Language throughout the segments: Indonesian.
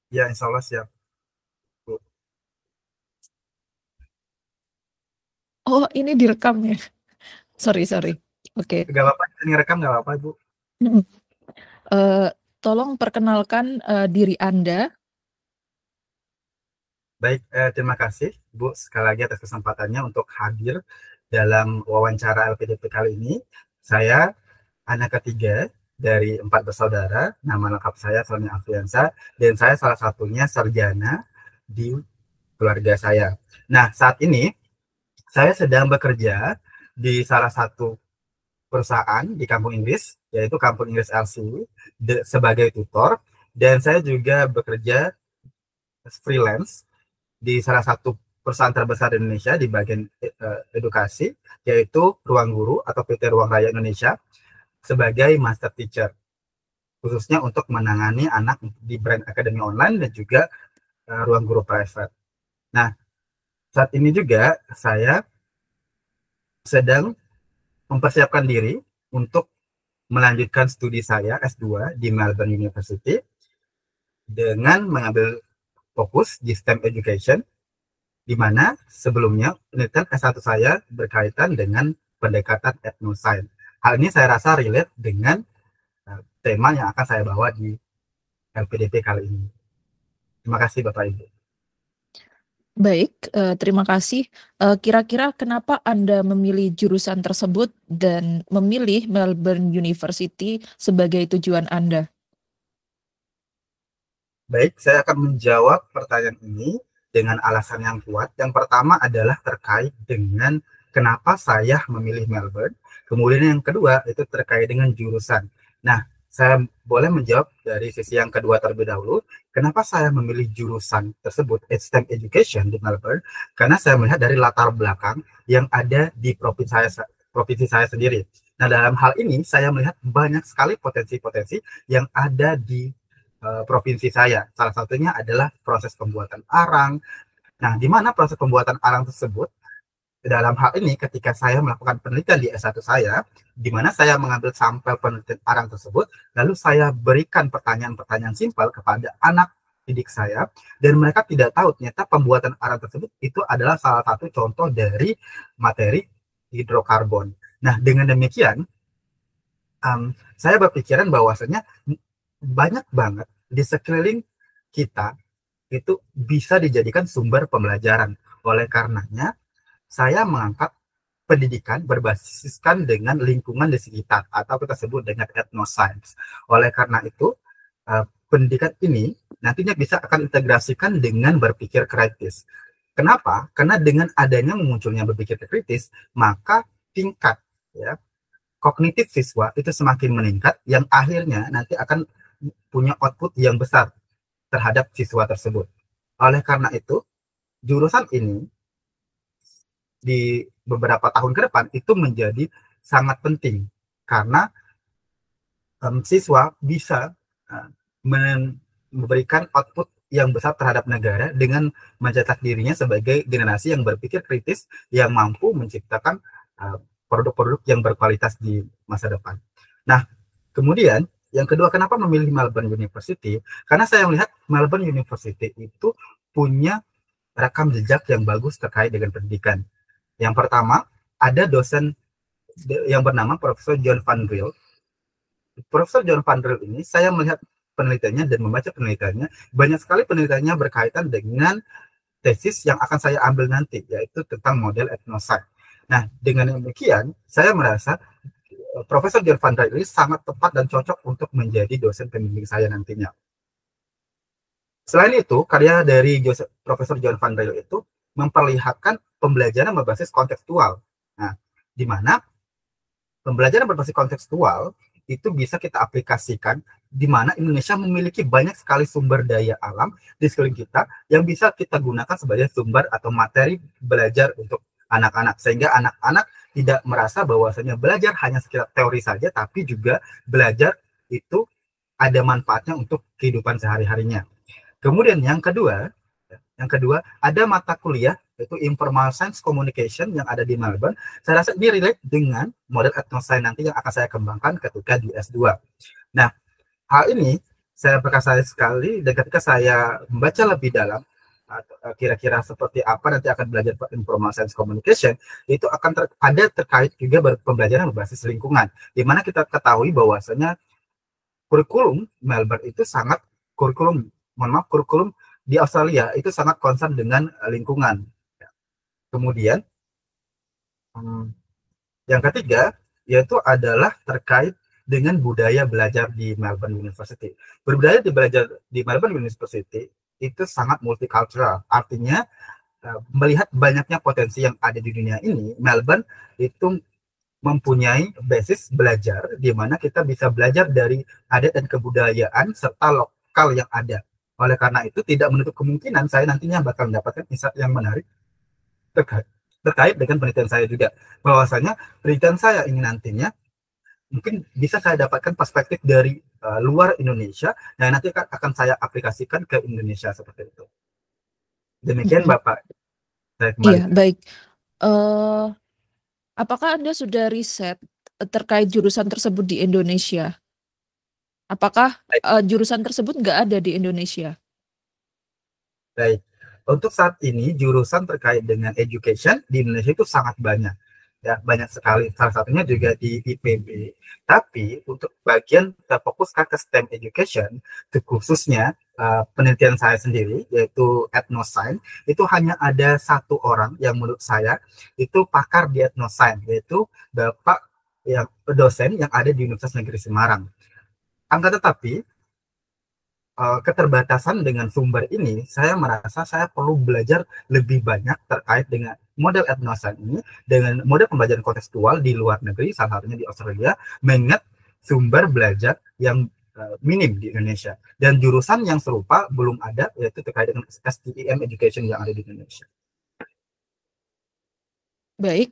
Ya, insya Allah siap, Bu. Oh, ini direkam ya. Sorry, sorry. Oke. Gak apa-apa, ini rekam gak apa-apa, Bu. Mm. Eh, Tolong perkenalkan diri Anda. Baik, terima kasih, Bu, sekali lagi atas kesempatannya untuk hadir dalam wawancara LPDP kali ini. Saya anak ketiga dari 4 bersaudara, nama lengkap saya Sony Afriansa, dan saya salah satunya sarjana di keluarga saya. Nah, saat ini saya sedang bekerja di salah satu perusahaan di kampung Inggris, yaitu Kampung Inggris LC, sebagai tutor, dan saya juga bekerja freelance di salah satu perusahaan terbesar di Indonesia di bagian edukasi, yaitu Ruang Guru atau PT Ruang Raya Indonesia, sebagai master teacher, khususnya untuk menangani anak di brand akademi online dan juga ruang guru private. Nah, saat ini juga saya sedang mempersiapkan diri untuk melanjutkan studi saya S2 di Melbourne University dengan mengambil fokus di STEM Education, di mana sebelumnya penelitian S1 saya berkaitan dengan pendekatan etnoscience. Hal ini saya rasa relate dengan tema yang akan saya bawa di LPDP kali ini. Terima kasih Bapak Ibu. Baik, terima kasih. Kira-kira kenapa Anda memilih jurusan tersebut dan memilih Melbourne University sebagai tujuan Anda? Baik, saya akan menjawab pertanyaan ini dengan alasan yang kuat. Yang pertama adalah terkait dengan kenapa saya memilih Melbourne. Kemudian yang kedua itu terkait dengan jurusan. Nah, saya boleh menjawab dari sisi yang kedua terlebih dahulu. Kenapa saya memilih jurusan tersebut, STEM Education di Melbourne? Karena saya melihat dari latar belakang yang ada di provinsi saya sendiri. Nah, dalam hal ini saya melihat banyak sekali potensi-potensi yang ada di provinsi saya. Salah satunya adalah proses pembuatan arang. Nah, di mana proses pembuatan arang tersebut, dalam hal ini ketika saya melakukan penelitian di S1 saya, di mana saya mengambil sampel penelitian arang tersebut, lalu saya berikan pertanyaan-pertanyaan simpel kepada anak didik saya, dan mereka tidak tahu ternyata pembuatan arang tersebut itu adalah salah satu contoh dari materi hidrokarbon. Nah, dengan demikian, saya berpikiran bahwasanya banyak banget di sekeliling kita itu bisa dijadikan sumber pembelajaran. Oleh karenanya, saya mengangkat pendidikan berbasiskan dengan lingkungan di sekitar atau kita sebut dengan etnoscience. Oleh karena itu, pendidikan ini nantinya bisa akan integrasikan dengan berpikir kritis. Kenapa? Karena dengan adanya memunculnya berpikir kritis, maka tingkat ya kognitif siswa itu semakin meningkat, yang akhirnya nanti akan punya output yang besar terhadap siswa tersebut. Oleh karena itu, jurusan ini di beberapa tahun ke depan itu menjadi sangat penting karena siswa bisa uh, memberikan output yang besar terhadap negara dengan mencetak dirinya sebagai generasi yang berpikir kritis yang mampu menciptakan produk-produk yang berkualitas di masa depan. Nah, kemudian yang kedua, kenapa memilih Melbourne University? Karena saya melihat Melbourne University itu punya rekam jejak yang bagus terkait dengan pendidikan. Yang pertama, ada dosen yang bernama Profesor John Van Driel. Profesor John Van Driel ini, saya melihat penelitiannya dan membaca penelitiannya, banyak sekali penelitiannya berkaitan dengan tesis yang akan saya ambil nanti, yaitu tentang model etnoscience. Nah, dengan demikian, saya merasa Profesor John Van Driel ini sangat tepat dan cocok untuk menjadi dosen pembimbing saya nantinya. Selain itu, karya dari Profesor John Van Driel itu memperlihatkan pembelajaran berbasis kontekstual. Nah, di mana pembelajaran berbasis kontekstual itu bisa kita aplikasikan di mana Indonesia memiliki banyak sekali sumber daya alam di sekeliling kita yang bisa kita gunakan sebagai sumber atau materi belajar untuk anak-anak, sehingga anak-anak tidak merasa bahwasanya belajar hanya sekedar teori saja, tapi juga belajar itu ada manfaatnya untuk kehidupan sehari-harinya. Kemudian yang kedua ada mata kuliah yaitu Informal Science Communication yang ada di Melbourne. Saya rasa ini relate dengan model etnoscience nanti yang akan saya kembangkan ketika di S2. Nah, hal ini saya perkasa sekali, dan ketika saya membaca lebih dalam, kira-kira seperti apa nanti akan belajar Informal Science Communication, itu akan ada terkait juga pembelajaran berbasis lingkungan, di mana kita ketahui bahwasanya kurikulum Melbourne itu sangat kurikulum di Australia itu sangat concern dengan lingkungan. Kemudian yang ketiga yaitu adalah terkait dengan budaya belajar di Melbourne University. Budaya belajar di Melbourne University itu sangat multicultural. Artinya melihat banyaknya potensi yang ada di dunia ini, Melbourne itu mempunyai basis belajar di mana kita bisa belajar dari adat dan kebudayaan serta lokal yang ada. Oleh karena itu tidak menutup kemungkinan saya nantinya bakal mendapatkan insight yang menarik terkait dengan penelitian saya juga. Bahwasanya penelitian saya ini nantinya mungkin bisa saya dapatkan perspektif dari luar Indonesia dan nanti akan saya aplikasikan ke Indonesia seperti itu. Demikian Bapak. Saya kembali. Iya, baik. Apakah Anda sudah riset terkait jurusan tersebut di Indonesia? Apakah jurusan tersebut nggak ada di Indonesia? Baik. Untuk saat ini jurusan terkait dengan education di Indonesia itu sangat banyak. Ya, banyak sekali. Salah satunya juga di IPB. Tapi untuk bagian terfokuskan ke STEM education, khususnya penelitian saya sendiri, yaitu etnoscience, itu hanya ada satu orang yang menurut saya itu pakar di etnoscience, yaitu Bapak yang dosen yang ada di Universitas Negeri Semarang. Angka tetapi keterbatasan dengan sumber ini, saya merasa saya perlu belajar lebih banyak terkait dengan model etnoscience ini, dengan model pembelajaran kontekstual di luar negeri, salah satunya di Australia, mengingat sumber belajar yang minim di Indonesia. Dan jurusan yang serupa belum ada, yaitu terkait dengan STEM Education yang ada di Indonesia. Baik,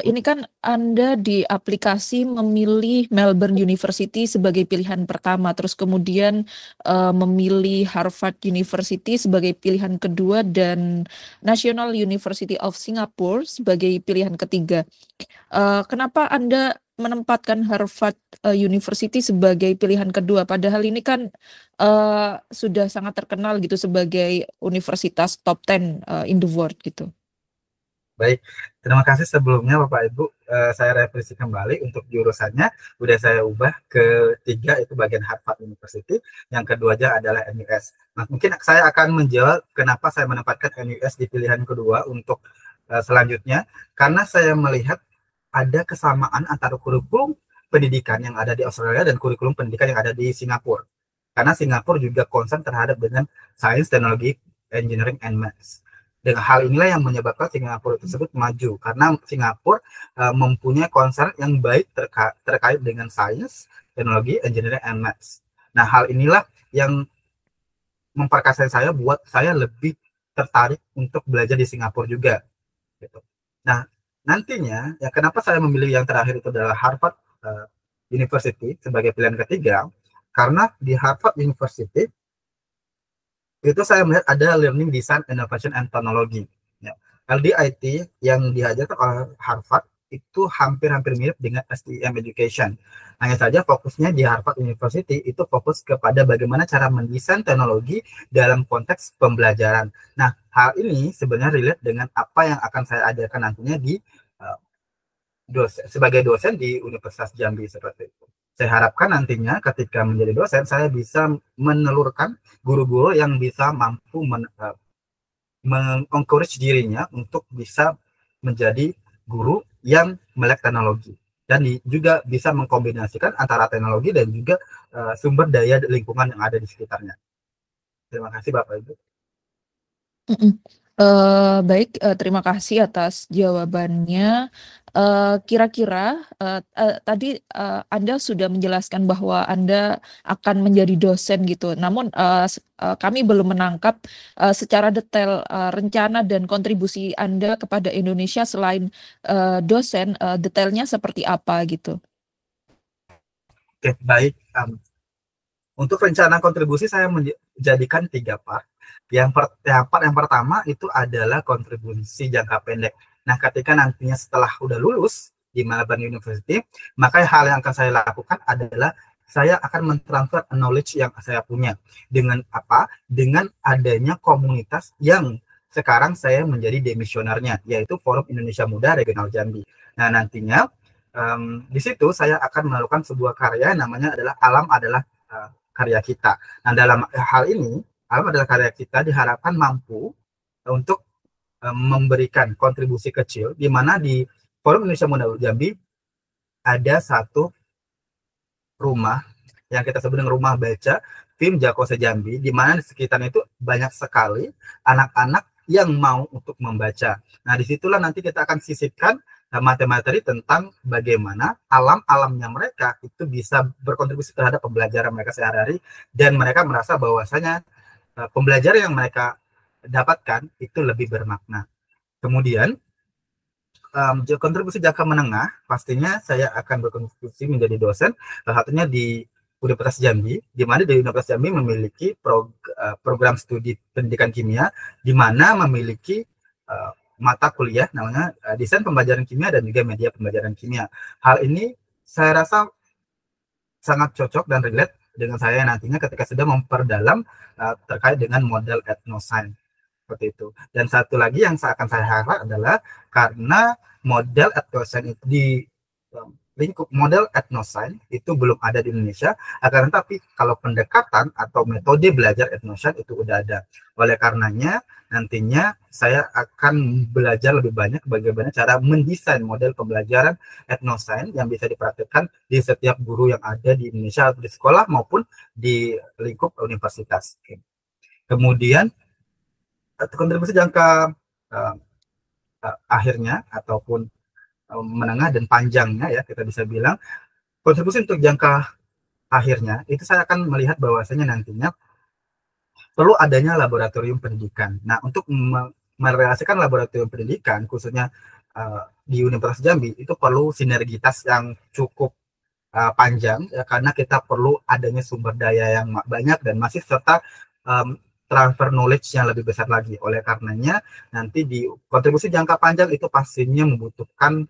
ini kan Anda di aplikasi memilih Melbourne University sebagai pilihan pertama, terus kemudian memilih Harvard University sebagai pilihan kedua dan National University of Singapore sebagai pilihan ketiga. Kenapa Anda menempatkan Harvard University sebagai pilihan kedua? Padahal ini kan sudah sangat terkenal gitu sebagai universitas top 10 in the world gitu. Baik, terima kasih sebelumnya Bapak Ibu. Saya revisi kembali untuk jurusannya. Udah saya ubah ke 3, itu bagian Harvard University. Yang kedua aja adalah NUS. Nah, mungkin saya akan menjawab kenapa saya menempatkan NUS di pilihan kedua untuk selanjutnya. Karena saya melihat ada kesamaan antara kurikulum pendidikan yang ada di Australia dan kurikulum pendidikan yang ada di Singapura. Karena Singapura juga concern terhadap dengan sains, teknologi, engineering, and maths. Dengan hal inilah yang menyebabkan Singapura tersebut maju, karena Singapura mempunyai concern yang baik terkait dengan sains, teknologi, engineering, and maths. Nah, hal inilah yang memperkasa saya buat saya lebih tertarik untuk belajar di Singapura juga. Gitu. Nah, nantinya, ya kenapa saya memilih yang terakhir itu adalah Harvard University sebagai pilihan ketiga, karena di Harvard University itu saya melihat ada learning design, innovation, and technology. Ya. LDIT yang diajarkan oleh Harvard itu hampir-hampir mirip dengan STEM education. Hanya saja fokusnya di Harvard University itu fokus kepada bagaimana cara mendesain teknologi dalam konteks pembelajaran. Nah, hal ini sebenarnya relate dengan apa yang akan saya ajarkan nantinya di sebagai dosen di Universitas Jambi seperti itu. Saya harapkan nantinya ketika menjadi dosen, saya bisa menelurkan guru-guru yang bisa mampu mengencourage dirinya untuk bisa menjadi guru yang melek teknologi. Dan juga bisa mengkombinasikan antara teknologi dan juga sumber daya lingkungan yang ada di sekitarnya. Terima kasih Bapak Ibu. Baik, terima kasih atas jawabannya. Kira-kira tadi Anda sudah menjelaskan bahwa Anda akan menjadi dosen gitu. Namun kami belum menangkap secara detail rencana dan kontribusi Anda kepada Indonesia selain dosen, detailnya seperti apa gitu. Oke, baik. Untuk rencana kontribusi saya menjadikan 3 part. Yang pertama itu adalah kontribusi jangka pendek. Nah, ketika nantinya setelah udah lulus di Melbourne University, maka hal yang akan saya lakukan adalah saya akan mentransfer knowledge yang saya punya. Dengan apa? Dengan adanya komunitas yang sekarang saya menjadi demisionernya, yaitu Forum Indonesia Muda Regional Jambi. Nah, nantinya di situ saya akan melakukan sebuah karya namanya adalah Alam adalah karya kita. Nah, dalam hal ini, Alam adalah karya kita diharapkan mampu untuk memberikan kontribusi kecil, di mana di Forum Indonesia Muda Jambi ada satu rumah yang kita sebut dengan rumah baca Tim Jakose Jambi, di mana di sekitarnya itu banyak sekali anak-anak yang mau untuk membaca. Nah, disitulah nanti kita akan sisipkan materi tentang bagaimana alam-alamnya mereka itu bisa berkontribusi terhadap pembelajaran mereka sehari-hari, dan mereka merasa bahwasanya pembelajaran yang mereka dapatkan itu lebih bermakna. Kemudian kontribusi jangka menengah, pastinya saya akan berkontribusi menjadi dosen, salah satunya di Universitas Jambi, di mana di Universitas Jambi memiliki program studi pendidikan kimia, di mana memiliki mata kuliah namanya desain pembelajaran kimia dan juga media pembelajaran kimia. Hal ini saya rasa sangat cocok dan relate dengan saya nantinya ketika sudah memperdalam terkait dengan model etnoscience. Seperti itu. Dan satu lagi yang akan saya harap adalah karena model etnoscience itu di lingkup model etnoscience itu belum ada di Indonesia, akan tetapi kalau pendekatan atau metode belajar etnoscience itu udah ada. Oleh karenanya nantinya saya akan belajar lebih banyak bagaimana cara mendesain model pembelajaran etnoscience yang bisa dipraktikkan di setiap guru yang ada di Indonesia, di sekolah maupun di lingkup universitas. Kemudian kontribusi jangka akhirnya ataupun menengah dan panjangnya, ya kita bisa bilang kontribusi untuk jangka akhirnya itu saya akan melihat bahwasanya nantinya perlu adanya laboratorium pendidikan. Nah, untuk merelasikan laboratorium pendidikan khususnya di Universitas Jambi itu perlu sinergitas yang cukup panjang, ya, karena kita perlu adanya sumber daya yang banyak dan masif serta transfer knowledge yang lebih besar lagi. Oleh karenanya nanti di kontribusi jangka panjang itu pastinya membutuhkan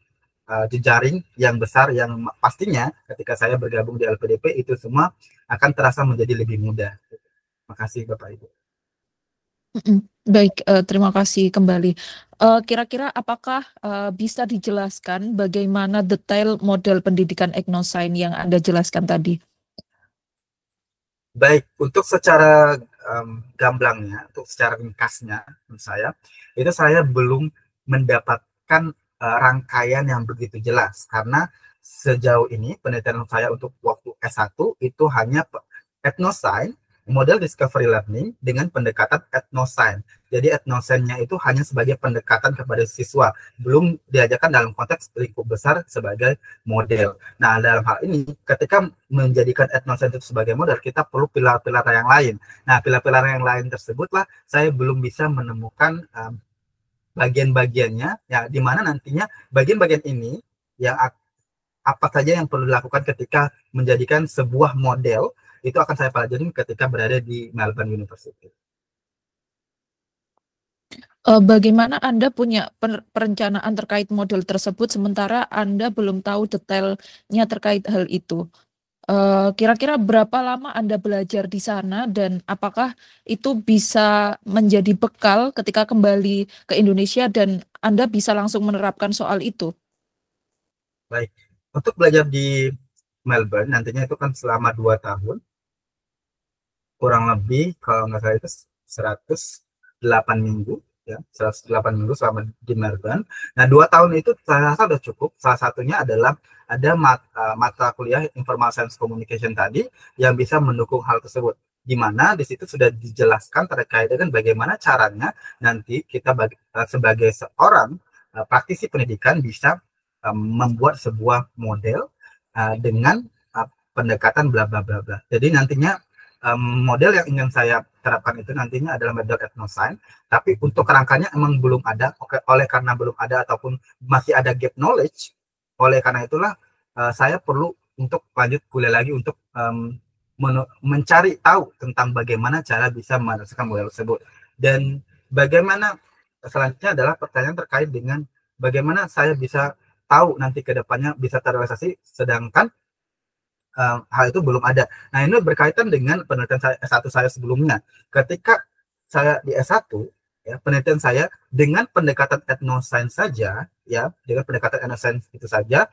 jejaring yang besar, yang pastinya ketika saya bergabung di LPDP itu semua akan terasa menjadi lebih mudah. Terima kasih Bapak Ibu. Baik, terima kasih kembali. Kira-kira apakah bisa dijelaskan bagaimana detail model pendidikan etnoscience yang Anda jelaskan tadi? Baik, untuk secara gamblangnya, untuk secara ringkasnya, itu saya belum mendapatkan rangkaian yang begitu jelas, karena sejauh ini penelitian saya untuk waktu S1 itu hanya etnoscience, model discovery learning dengan pendekatan etnoscience. Jadi etnoscience-nya itu hanya sebagai pendekatan kepada siswa, belum diajarkan dalam konteks lingkup besar sebagai model. Nah, dalam hal ini, ketika menjadikan etnoscience itu sebagai model, kita perlu pilar-pilar yang lain. Nah, pilar-pilar yang lain tersebutlah saya belum bisa menemukan bagian-bagiannya, ya, di mana nantinya bagian-bagian ini yang apa saja yang perlu dilakukan ketika menjadikan sebuah model, itu akan saya pelajari ketika berada di Melbourne University. Bagaimana Anda punya perencanaan terkait model tersebut sementara Anda belum tahu detailnya terkait hal itu? Kira-kira berapa lama Anda belajar di sana dan apakah itu bisa menjadi bekal ketika kembali ke Indonesia dan Anda bisa langsung menerapkan soal itu? Baik, untuk belajar di Melbourne nantinya itu kan selama 2 tahun, kurang lebih kalau nggak salah itu 108 minggu, ya, 108 minggu selama di Melbourne. Nah, 2 tahun itu saya rasa sudah cukup. Salah satunya adalah ada mata kuliah Informal Science Communication tadi yang bisa mendukung hal tersebut, di mana di situ sudah dijelaskan terkait dengan bagaimana caranya nanti kita sebagai seorang praktisi pendidikan bisa membuat sebuah model dengan pendekatan bla bla bla bla. Jadi nantinya model yang ingin saya terapkan itu nantinya adalah model etnoscience, tapi untuk kerangkanya emang belum ada. Oleh karena belum ada ataupun masih ada gap knowledge, oleh karena itulah saya perlu untuk lanjut kuliah lagi untuk mencari tahu tentang bagaimana cara bisa menyelesaikan model tersebut. Dan bagaimana selanjutnya adalah pertanyaan terkait dengan bagaimana saya bisa tahu nanti ke depannya bisa terrealisasi, sedangkan hal itu belum ada. Nah, ini berkaitan dengan penelitian saya S1 saya sebelumnya. Ketika saya di S1, ya, penelitian saya dengan pendekatan etnosains saja, ya, dengan pendekatan etnosains itu saja,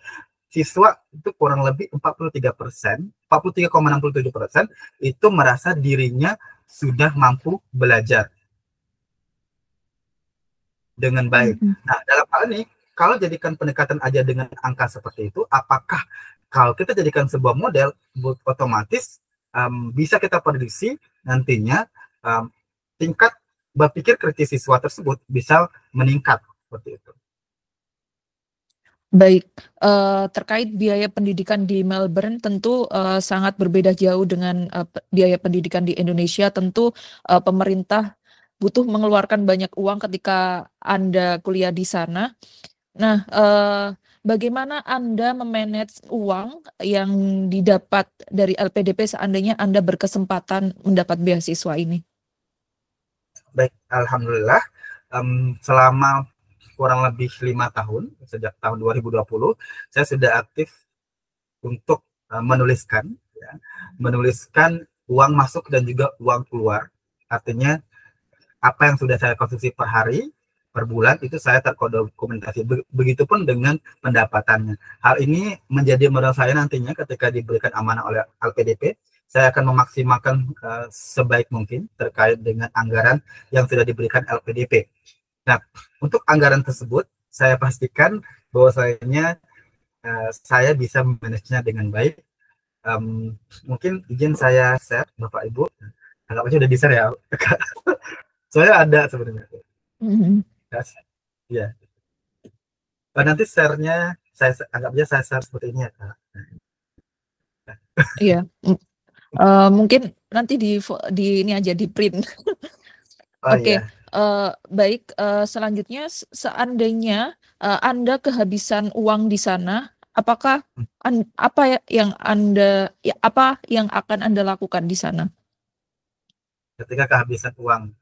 siswa itu kurang lebih 43%, 43,67% itu merasa dirinya sudah mampu belajar dengan baik. Nah, dalam hal ini, kalau jadikan pendekatan aja dengan angka seperti itu, apakah kalau kita jadikan sebuah model, otomatis bisa kita prediksi nantinya tingkat berpikir kritis siswa tersebut bisa meningkat seperti itu. Baik, terkait biaya pendidikan di Melbourne tentu sangat berbeda jauh dengan biaya pendidikan di Indonesia. Tentu pemerintah butuh mengeluarkan banyak uang ketika Anda kuliah di sana. Nah, bagaimana Anda memanage uang yang didapat dari LPDP seandainya Anda berkesempatan mendapat beasiswa ini? Baik, alhamdulillah selama kurang lebih 5 tahun, sejak tahun 2020, saya sudah aktif untuk menuliskan uang masuk dan juga uang keluar. Artinya apa yang sudah saya konsumsi per hari, per bulan, itu saya terdokumentasi. Begitupun dengan pendapatannya. Hal ini menjadi modal saya nantinya ketika diberikan amanah oleh LPDP. Saya akan memaksimalkan sebaik mungkin terkait dengan anggaran yang sudah diberikan LPDP. Nah, untuk anggaran tersebut, saya pastikan bahwasanya saya bisa manage-nya dengan baik. Mungkin izin saya share, Bapak Ibu. Anggapnya udah di-share ya. Soalnya ada sebenarnya. Ya. Nanti share-nya, saya anggapnya saya share seperti ini ya, Kak. Iya. Mungkin nanti di ini aja di print. Oke, Iya. baik. Selanjutnya, seandainya Anda kehabisan uang di sana, apakah apa yang akan Anda lakukan di sana? Ketika kehabisan uang.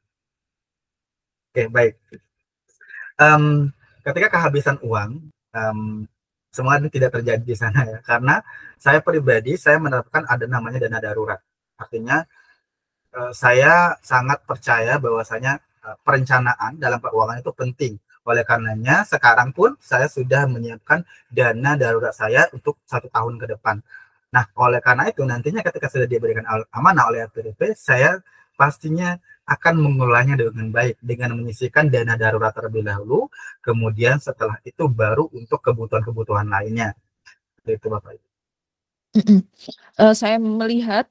Oke, baik. Ketika kehabisan uang, semua ini tidak terjadi di sana ya, karena saya pribadi saya menerapkan ada namanya dana darurat. Artinya saya sangat percaya bahwasanya perencanaan dalam keuangan itu penting. Oleh karenanya sekarang pun saya sudah menyiapkan dana darurat saya untuk 1 tahun ke depan. Nah, oleh karena itu nantinya ketika sudah diberikan amanah oleh LPDP, saya pastinya akan mengolahnya dengan baik dengan menyisihkan dana darurat terlebih dahulu, kemudian setelah itu baru untuk kebutuhan-kebutuhan lainnya. Itu Bapak. Saya melihat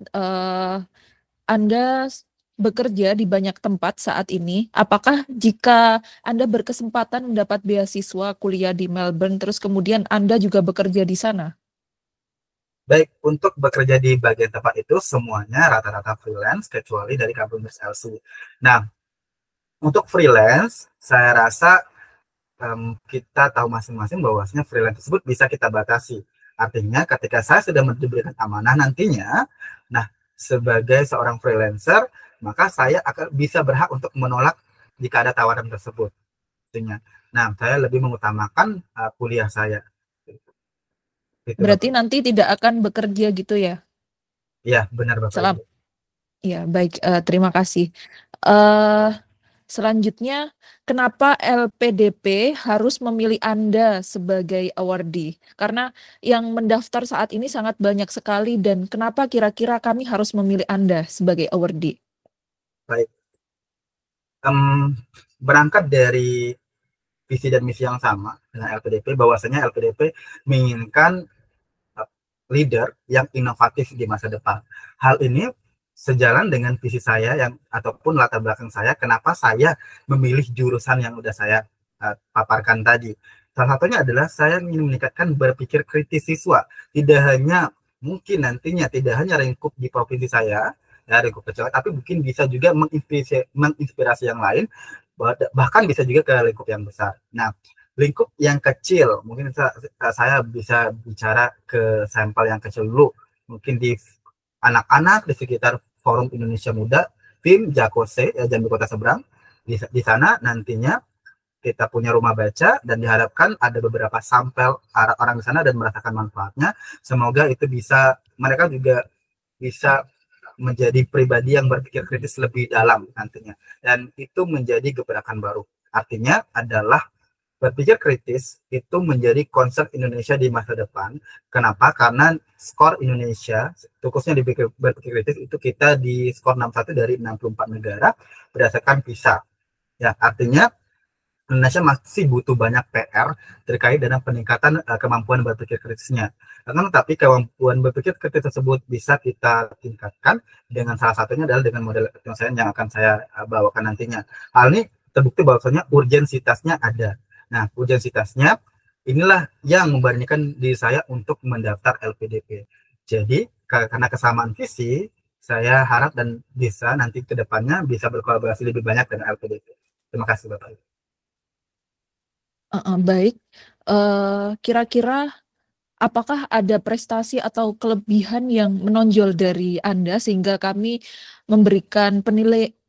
Anda bekerja di banyak tempat saat ini. Apakah jika Anda berkesempatan mendapat beasiswa kuliah di Melbourne, terus kemudian Anda juga bekerja di sana? Baik, untuk bekerja di bagian tempat itu semuanya rata-rata freelance kecuali dari Kabuners LC. Nah, untuk freelance, saya rasa kita tahu masing-masing bahwasanya freelance tersebut bisa kita batasi. Artinya ketika saya sudah diberikan amanah nantinya, nah sebagai seorang freelancer, maka saya akan bisa berhak untuk menolak jika ada tawaran tersebut. Artinya, nah saya lebih mengutamakan kuliah saya. Itu, Berarti Bapak. nanti tidak akan bekerja gitu ya? Iya, benar Bapak Ibu. Ya, baik. Terima kasih. Selanjutnya, kenapa LPDP harus memilih Anda sebagai awardee? Karena yang mendaftar saat ini sangat banyak sekali, dan kenapa kira-kira kami harus memilih Anda sebagai awardee? Baik. Berangkat dari visi dan misi yang sama dengan LPDP, bahwasanya LPDP menginginkan leader yang inovatif di masa depan. Hal ini sejalan dengan visi saya yang ataupun latar belakang saya kenapa saya memilih jurusan yang sudah saya paparkan tadi. Salah satunya adalah saya ingin meningkatkan berpikir kritis siswa. Tidak hanya mungkin nantinya tidak hanya lingkup di provinsi saya, ya lingkup kecil, tapi mungkin bisa juga menginspirasi yang lain, bahkan bisa juga ke lingkup yang besar. Nah, lingkup yang kecil, mungkin saya bisa bicara ke sampel yang kecil dulu, mungkin di anak-anak di sekitar Forum Indonesia Muda, tim Jakose, Jambi Kota Seberang. Di sana nantinya kita punya rumah baca dan diharapkan ada beberapa sampel orang di sana dan merasakan manfaatnya. Semoga itu bisa, mereka juga bisa menjadi pribadi yang berpikir kritis lebih dalam nantinya. Dan itu menjadi gebrakan baru. Artinya adalah berpikir kritis itu menjadi konsep Indonesia di masa depan. Kenapa? Karena skor Indonesia, khususnya di berpikir kritis, itu kita di skor 61 dari 64 negara berdasarkan PISA. Ya, artinya Indonesia masih butuh banyak PR terkait dengan peningkatan kemampuan berpikir kritisnya. Tetapi kemampuan berpikir kritis tersebut bisa kita tingkatkan dengan salah satunya adalah dengan model penyelesaian yang akan saya bawakan nantinya. Hal ini terbukti bahwasanya urgensitasnya ada. Nah, urgensitasnya inilah yang memberanikan diri saya untuk mendaftar LPDP. Jadi, karena kesamaan visi, saya harap dan bisa nanti ke depannya bisa berkolaborasi lebih banyak dengan LPDP. Terima kasih, Bapak. Baik, kira-kira apakah ada prestasi atau kelebihan yang menonjol dari Anda sehingga kami memberikan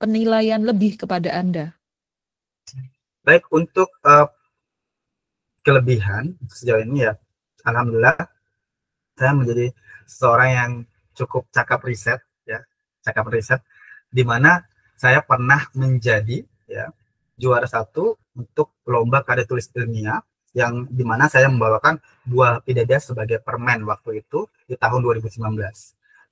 penilaian lebih kepada Anda? Baik, untuk kelebihan sejauh ini ya, alhamdulillah saya menjadi seorang yang cukup cakap riset, ya, cakap riset, di mana saya pernah menjadi ya juara 1 untuk lomba karya tulis ilmiah yang dimana saya membawakan buah pidada sebagai permen waktu itu di tahun 2019.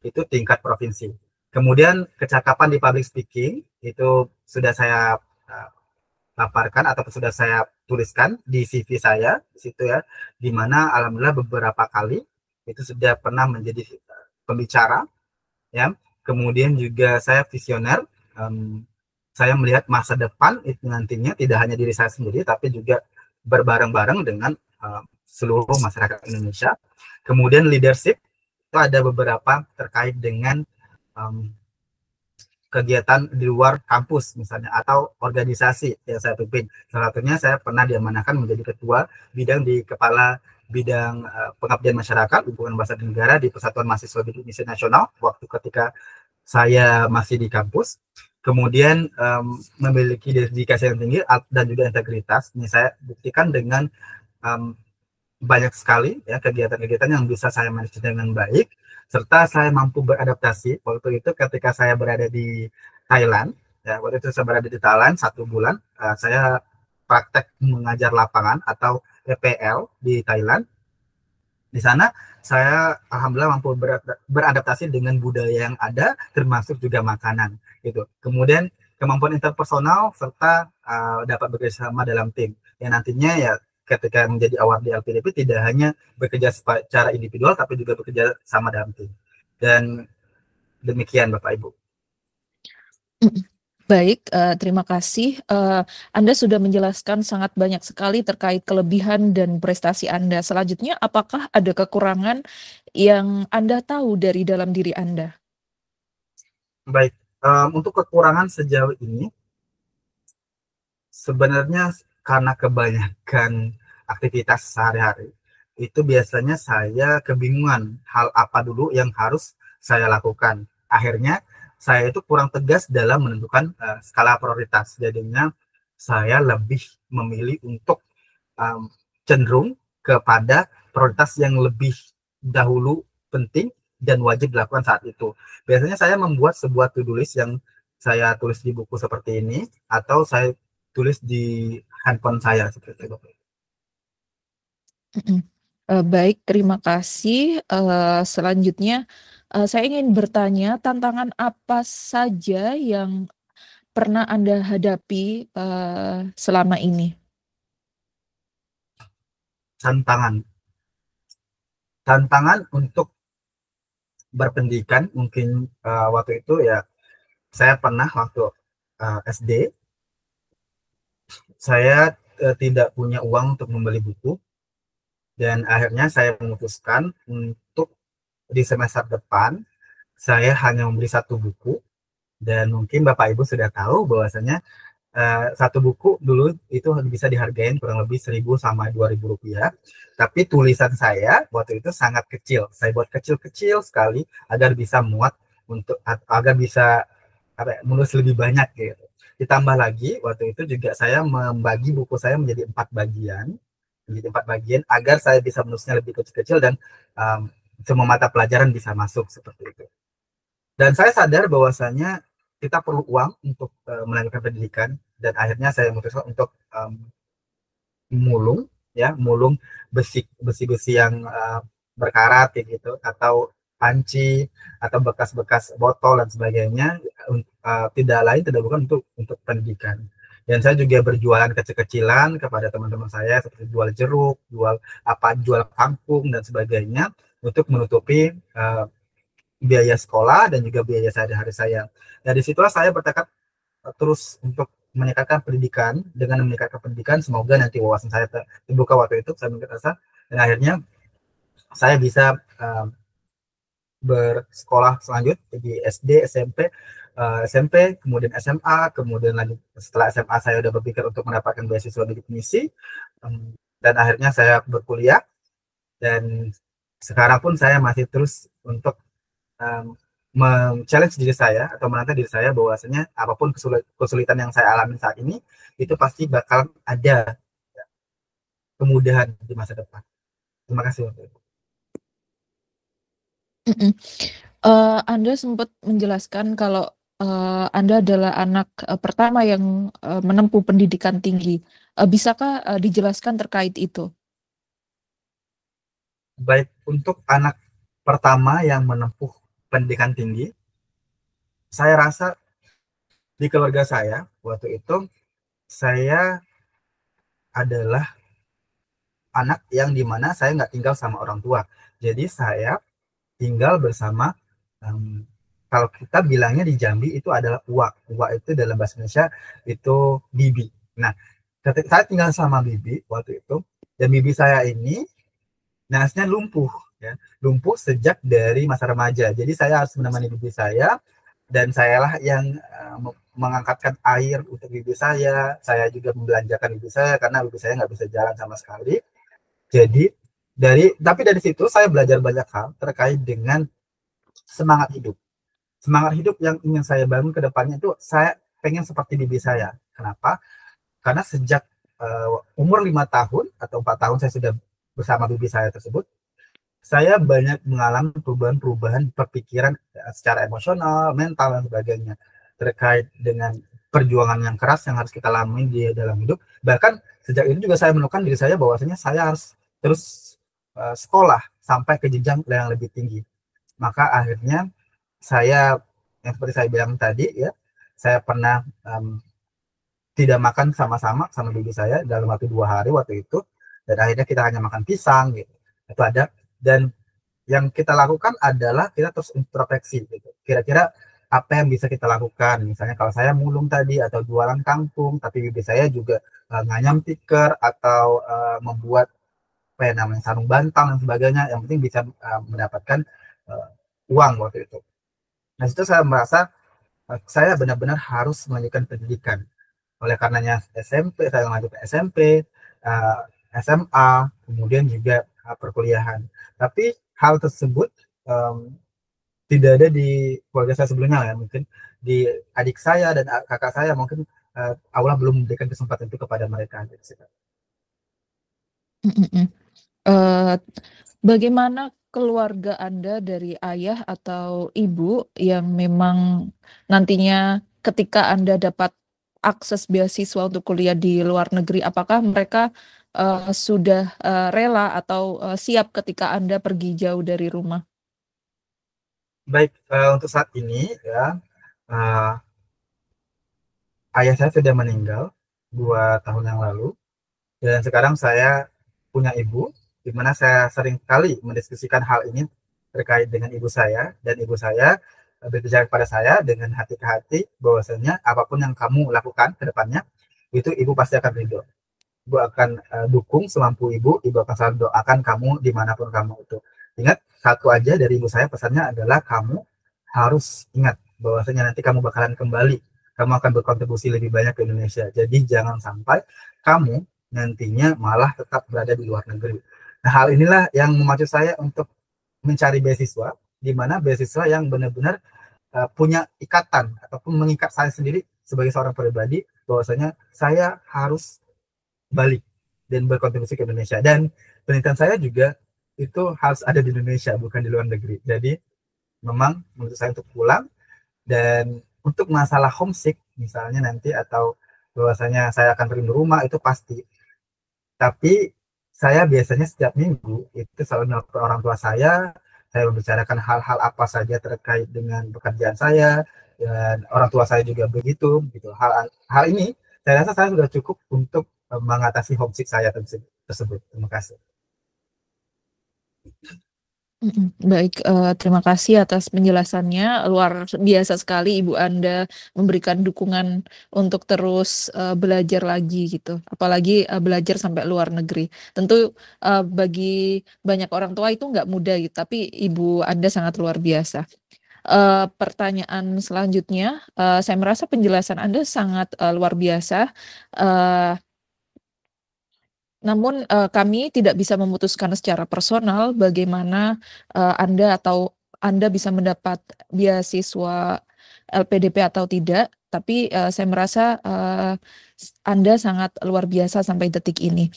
Itu tingkat provinsi. Kemudian kecakapan di public speaking itu sudah saya paparkan atau sudah saya tuliskan di CV saya di situ ya, dimana alhamdulillah beberapa kali itu sudah pernah menjadi pembicara ya. Kemudian juga saya visioner, saya melihat masa depan itu nantinya tidak hanya diri saya sendiri tapi juga berbareng-bareng dengan seluruh masyarakat Indonesia. Kemudian leadership itu ada beberapa terkait dengan kegiatan di luar kampus misalnya atau organisasi yang saya pimpin. Salah satunya saya pernah diamanahkan menjadi ketua bidang di kepala bidang pengabdian masyarakat hubungan bahasa dan negara di Persatuan Mahasiswa Indonesia Nasional waktu ketika saya masih di kampus. Kemudian memiliki dedikasi yang tinggi dan juga integritas. Ini saya buktikan dengan banyak sekali ya kegiatan-kegiatan yang bisa saya manage dengan baik, serta saya mampu beradaptasi. Waktu itu ketika saya berada di Thailand, ya waktu itu saya berada di Thailand 1 bulan, saya praktek mengajar lapangan atau PPL di Thailand. Di sana saya alhamdulillah mampu beradaptasi dengan budaya yang ada, termasuk juga makanan gitu. Kemudian kemampuan interpersonal serta dapat bekerja sama dalam tim. Yang nantinya ya ketika menjadi award di LPDP tidak hanya bekerja secara individual tapi juga bekerja sama dalam tim. Dan demikian Bapak Ibu. Baik, terima kasih. Anda sudah menjelaskan sangat banyak sekali terkait kelebihan dan prestasi Anda. Selanjutnya, apakah ada kekurangan yang Anda tahu dari dalam diri Anda? Baik, untuk kekurangan sejauh ini, sebenarnya karena kebanyakan aktivitas sehari-hari, itu biasanya saya kebingungan hal apa dulu yang harus saya lakukan. Akhirnya, saya itu kurang tegas dalam menentukan skala prioritas. Jadinya saya lebih memilih untuk cenderung kepada prioritas yang lebih dahulu penting dan wajib dilakukan saat itu. Biasanya saya membuat sebuah to-do list yang saya tulis di buku seperti ini, atau saya tulis di handphone saya seperti itu. Baik, terima kasih. Selanjutnya, saya ingin bertanya, tantangan apa saja yang pernah Anda hadapi selama ini? Tantangan untuk berpendidikan mungkin waktu itu ya, saya pernah waktu SD, saya tidak punya uang untuk membeli buku, dan akhirnya saya memutuskan untuk di semester depan saya hanya membeli 1 buku. Dan mungkin Bapak Ibu sudah tahu bahwasanya 1 buku dulu itu bisa dihargain kurang lebih 1.000 sama 2.000 rupiah. Tapi tulisan saya waktu itu sangat kecil. Saya buat kecil-kecil sekali agar bisa muat untuk agar bisa menulis lebih banyak gitu. Ditambah lagi waktu itu juga saya membagi buku saya menjadi 4 bagian, agar saya bisa menulisnya lebih kecil-kecil dan semua mata pelajaran bisa masuk seperti itu. Dan saya sadar bahwasanya kita perlu uang untuk melanjutkan pendidikan, dan akhirnya saya memutuskan untuk mulung besi-besi yang berkarat kayak gitu, atau panci atau bekas-bekas botol dan sebagainya, tidak bukan untuk pendidikan. Dan saya juga berjualan kecil-kecilan kepada teman-teman saya, seperti jual jeruk, jual kangkung dan sebagainya, untuk menutupi biaya sekolah dan juga biaya sehari-hari saya. Dan disitulah saya bertekad terus untuk meningkatkan pendidikan. Dengan meningkatkan pendidikan, semoga nanti wawasan saya terbuka waktu itu, saya merasa, dan akhirnya saya bisa bersekolah selanjutnya di SD, SMP, kemudian SMA, kemudian lanjut setelah SMA saya udah berpikir untuk mendapatkan beasiswa bidik misi, dan akhirnya saya berkuliah, dan sekarang pun saya masih terus untuk men-challenge diri saya atau menantang diri saya bahwasanya apapun kesulitan yang saya alami saat ini, itu pasti bakal ada kemudahan di masa depan. Terima kasih. Anda sempat menjelaskan kalau Anda adalah anak pertama yang menempuh pendidikan tinggi. Bisakah dijelaskan terkait itu? Baik, untuk anak pertama yang menempuh pendidikan tinggi, saya rasa di keluarga saya waktu itu, saya adalah anak yang dimana saya nggak tinggal sama orang tua. Jadi saya tinggal bersama, kalau kita bilangnya di Jambi itu adalah uak. Uak itu dalam bahasa Indonesia itu bibi. Nah, saya tinggal sama bibi waktu itu, dan bibi saya ini nasnya lumpuh, ya, lumpuh sejak dari masa remaja. Jadi saya harus menemani bibi saya, dan sayalah yang mengangkatkan air untuk bibi saya. Saya juga membelanjakan bibi saya karena bibi saya nggak bisa jalan sama sekali. Jadi tapi dari situ saya belajar banyak hal terkait dengan semangat hidup. Semangat hidup yang ingin saya bangun ke depannya itu, saya pengen seperti bibi saya. Kenapa? Karena sejak umur 5 tahun atau 4 tahun saya sudah bersama bibi saya tersebut, saya banyak mengalami perubahan-perubahan perpikiran secara emosional, mental, dan sebagainya, terkait dengan perjuangan yang keras yang harus kita lalui di dalam hidup. Bahkan sejak itu juga saya menemukan diri saya bahwasanya saya harus terus sekolah sampai ke jenjang yang lebih tinggi. Maka akhirnya saya, yang seperti saya bilang tadi ya, saya pernah tidak makan sama-sama sama bibi saya dalam waktu 2 hari waktu itu, dan akhirnya kita hanya makan pisang gitu. Itu ada. Dan yang kita lakukan adalah kita terus introspeksi gitu. Kira-kira apa yang bisa kita lakukan? Misalnya kalau saya mulung tadi atau jualan kangkung, tapi bibi saya juga nganyam tikar atau membuat apa ya namanya, sarung bantal dan sebagainya. Yang penting bisa mendapatkan uang waktu itu. Nah, situ saya merasa saya benar-benar harus melanjutkan pendidikan. Oleh karenanya SMP, saya lanjut ke SMP, SMA, kemudian juga perkuliahan. Tapi hal tersebut tidak ada di keluarga saya sebelumnya ya. Mungkin di adik saya dan kakak saya, mungkin Allah belum memberikan kesempatan itu kepada mereka. Bagaimana keluarga Anda dari ayah atau ibu yang memang nantinya ketika Anda dapat akses beasiswa untuk kuliah di luar negeri, apakah mereka sudah rela atau siap ketika Anda pergi jauh dari rumah? Baik, untuk saat ini ya, ayah saya sudah meninggal 2 tahun yang lalu, dan sekarang saya punya ibu, di mana saya sering kali mendiskusikan hal ini terkait dengan ibu saya, dan ibu saya berbicara kepada saya dengan hati ke hati bahwasanya apapun yang kamu lakukan ke depannya, itu ibu pasti akan ridho. Ibu akan dukung semampu ibu akan selalu doakan kamu dimanapun kamu itu. Ingat, satu aja dari ibu saya pesannya adalah kamu harus ingat bahwasanya nanti kamu bakalan kembali, kamu akan berkontribusi lebih banyak ke Indonesia. Jadi jangan sampai kamu nantinya malah tetap berada di luar negeri. Nah, hal inilah yang memacu saya untuk mencari beasiswa, di mana beasiswa yang benar-benar punya ikatan ataupun mengikat saya sendiri sebagai seorang pribadi bahwasanya saya harus balik dan berkontribusi ke Indonesia, dan penelitian saya juga itu harus ada di Indonesia bukan di luar negeri. Jadi memang menurut saya untuk pulang. Dan untuk masalah homesick misalnya nanti, atau bahwasanya saya akan rindu rumah, itu pasti. Tapi saya biasanya setiap minggu itu selalu nelpon orang tua saya membicarakan hal-hal apa saja terkait dengan pekerjaan saya, dan orang tua saya juga begitu. Gitu. Hal ini saya rasa saya sudah cukup untuk mengatasi homesick saya tersebut. Terima kasih. Baik, terima kasih atas penjelasannya. Luar biasa sekali Ibu Anda memberikan dukungan untuk terus belajar lagi gitu. Apalagi belajar sampai luar negeri. Tentu bagi banyak orang tua itu nggak mudah gitu, tapi Ibu Anda sangat luar biasa. Pertanyaan selanjutnya, saya merasa penjelasan Anda sangat luar biasa. Namun kami tidak bisa memutuskan secara personal bagaimana Anda atau Anda bisa mendapat beasiswa LPDP atau tidak, tapi saya merasa Anda sangat luar biasa sampai detik ini.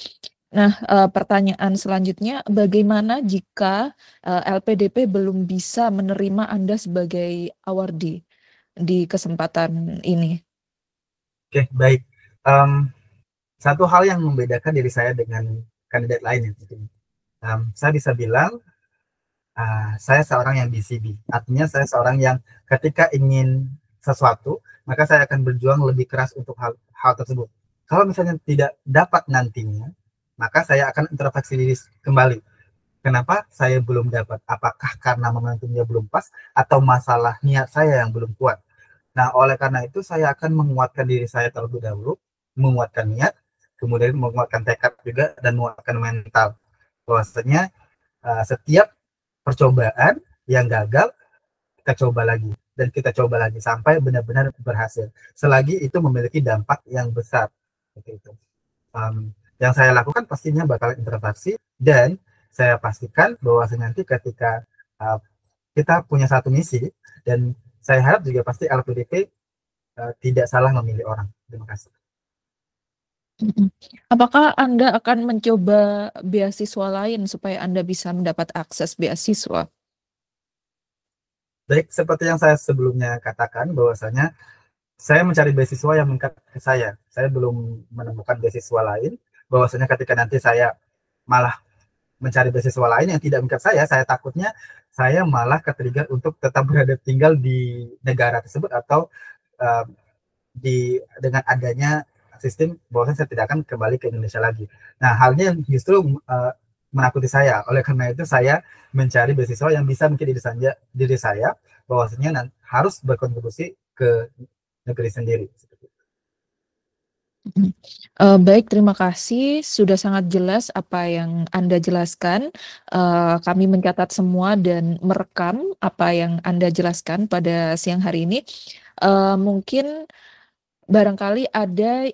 Nah, pertanyaan selanjutnya, bagaimana jika LPDP belum bisa menerima Anda sebagai awardee di kesempatan ini? Oke, baik. Satu hal yang membedakan diri saya dengan kandidat lain, saya bisa bilang saya seorang yang BCB. Artinya saya seorang yang ketika ingin sesuatu, maka saya akan berjuang lebih keras untuk hal tersebut. Kalau misalnya tidak dapat nantinya, maka saya akan introspeksi diri kembali. Kenapa saya belum dapat? Apakah karena momentumnya belum pas, atau masalah niat saya yang belum kuat? Nah, oleh karena itu saya akan menguatkan diri saya terlebih dahulu, menguatkan niat, kemudian menguatkan tekad juga, dan menguatkan mental. Bahwasanya setiap percobaan yang gagal, kita coba lagi, dan kita coba lagi sampai benar-benar berhasil. Selagi itu memiliki dampak yang besar. Seperti itu. Yang saya lakukan pastinya bakal interaksi, dan saya pastikan bahwa nanti ketika kita punya satu misi, dan saya harap juga pasti LPDP tidak salah memilih orang. Terima kasih. Apakah Anda akan mencoba beasiswa lain supaya Anda bisa mendapat akses beasiswa? Baik, seperti yang saya sebelumnya katakan, bahwasanya saya mencari beasiswa yang mengikat ke saya. Saya belum menemukan beasiswa lain, bahwasanya ketika nanti saya malah mencari beasiswa lain yang tidak mengikat saya takutnya saya malah ke-trigger untuk tetap berada tinggal di negara tersebut, atau dengan adanya sistem bahwa saya tidak akan kembali ke Indonesia lagi. Nah, halnya justru menakuti saya. Oleh karena itu saya mencari beasiswa yang bisa mungkin diri saya bahwasanya harus berkontribusi ke negeri sendiri. Baik, terima kasih. Sudah sangat jelas apa yang Anda jelaskan. Kami mencatat semua dan merekam apa yang Anda jelaskan pada siang hari ini. Mungkin barangkali ada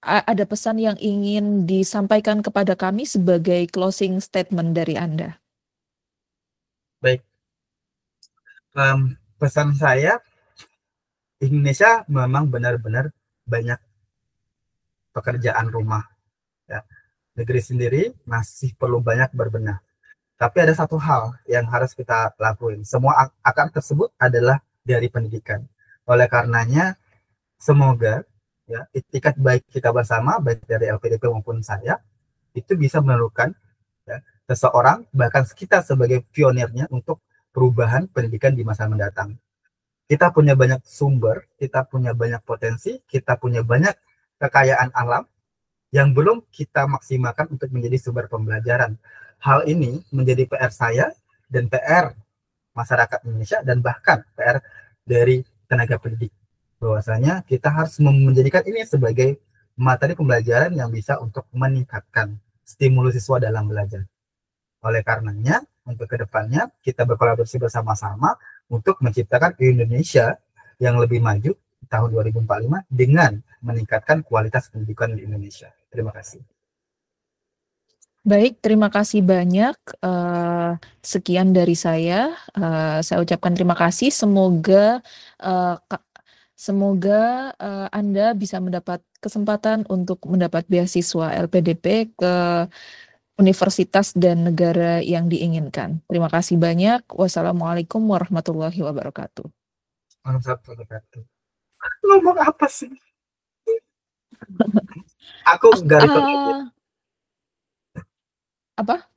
ada pesan yang ingin disampaikan kepada kami sebagai closing statement dari Anda. Baik, pesan saya, Indonesia memang benar-benar banyak pekerjaan rumah. Ya. Negeri sendiri masih perlu banyak berbenah. Tapi ada satu hal yang harus kita lakuin. Semua akar tersebut adalah dari pendidikan. Oleh karenanya, semoga ya itikat baik kita bersama, baik dari LPDP maupun saya, itu bisa menemukan ya, seseorang, bahkan kita sebagai pionirnya untuk perubahan pendidikan di masa mendatang. Kita punya banyak sumber, kita punya banyak potensi, kita punya banyak kekayaan alam yang belum kita maksimalkan untuk menjadi sumber pembelajaran. Hal ini menjadi PR saya dan PR masyarakat Indonesia, dan bahkan PR dari tenaga pendidik. Bahwasanya kita harus menjadikan ini sebagai materi pembelajaran yang bisa untuk meningkatkan stimulus siswa dalam belajar. Oleh karenanya, untuk kedepannya kita berkolaborasi bersama-sama untuk menciptakan Indonesia yang lebih maju di tahun 2045 dengan meningkatkan kualitas pendidikan di Indonesia. Terima kasih. Baik, terima kasih banyak. Sekian dari saya. Saya ucapkan terima kasih. Semoga Semoga Anda bisa mendapat kesempatan untuk mendapat beasiswa LPDP ke universitas dan negara yang diinginkan. Terima kasih banyak. Wassalamualaikum warahmatullahi wabarakatuh. Ngomong apa sih? Aku nggak record. Apa?